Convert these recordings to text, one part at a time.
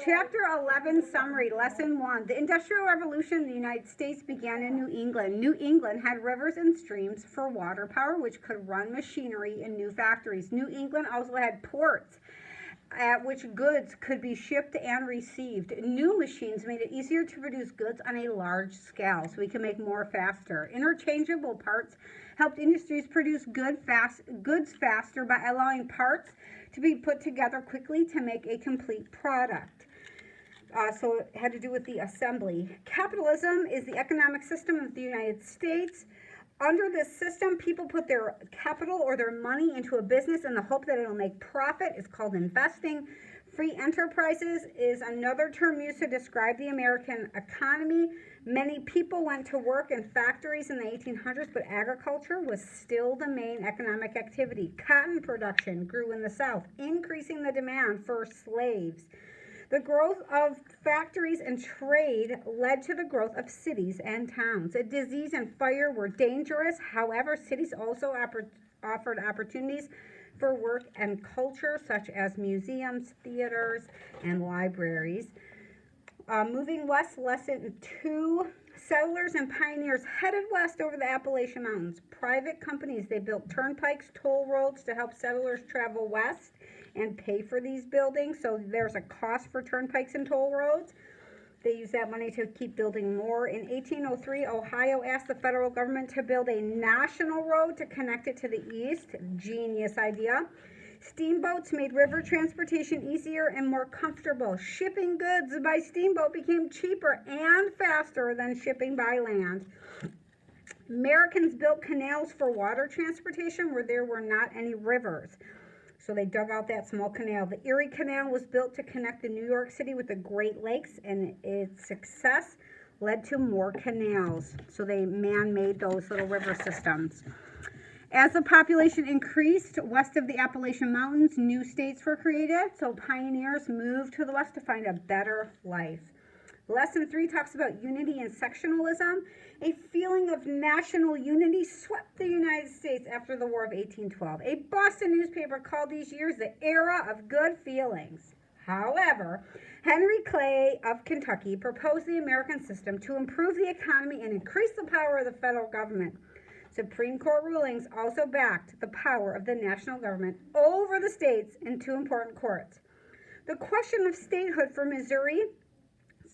Chapter 11 Summary, Lesson 1. The Industrial Revolution in the United States began in New England. New England had rivers and streams for water power, which could run machinery in new factories. New England also had ports at which goods could be shipped and received. New machines made it easier to produce goods on a large scale, so we can make more faster. Interchangeable parts helped industries produce goods faster by allowing parts to be put together quickly to make a complete product. So it had to do with the assembly. Capitalism is the economic system of the United States. Under this system, people put their capital or their money into a business in the hope that it'll make profit. It's called investing. Free enterprises is another term used to describe the American economy. Many people went to work in factories in the 1800s, but agriculture was still the main economic activity. Cotton production grew in the South, increasing the demand for slaves. The growth of factories and trade led to the growth of cities and towns. Disease and fire were dangerous. However, cities also offered opportunities for work and culture, such as museums, theaters, and libraries. Moving west, lesson 2. Settlers and pioneers headed west over the Appalachian Mountains. Private companies, they built turnpikes, toll roads to help settlers travel west and pay for these buildings. So there's a cost for turnpikes and toll roads. They use that money to keep building more. In 1803, Ohio asked the federal government to build a national road to connect it to the east. Genius idea. Steamboats made river transportation easier and more comfortable. Shipping goods by steamboat became cheaper and faster than shipping by land. Americans built canals for water transportation where there were not any rivers. So they dug out that small canal. The Erie Canal was built to connect the New York City with the Great Lakes, and its success led to more canals. So they man-made those little river systems. As the population increased west of the Appalachian Mountains, new states were created. So pioneers moved to the west to find a better life. Lesson 3 talks about unity and sectionalism. A feeling of national unity swept the United States after the War of 1812. A Boston newspaper called these years the era of good feelings. However, Henry Clay of Kentucky proposed the American system to improve the economy and increase the power of the federal government. Supreme Court rulings also backed the power of the national government over the states in 2 important courts. The question of statehood for Missouri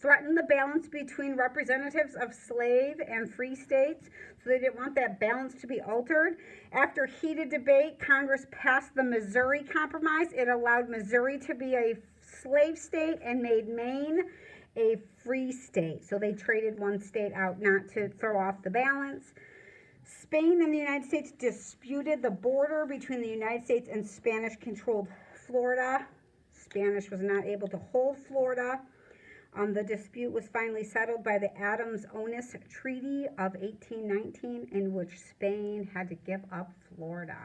threatened the balance between representatives of slave and free states, so they didn't want that balance to be altered. After heated debate, Congress passed the Missouri Compromise. It allowed Missouri to be a slave state and made Maine a free state. So they traded one state out not to throw off the balance. Spain and the United States disputed the border between the United States and Spanish-controlled Florida. Spanish was not able to hold Florida. The dispute was finally settled by the Adams-Onis Treaty of 1819, in which Spain had to give up Florida.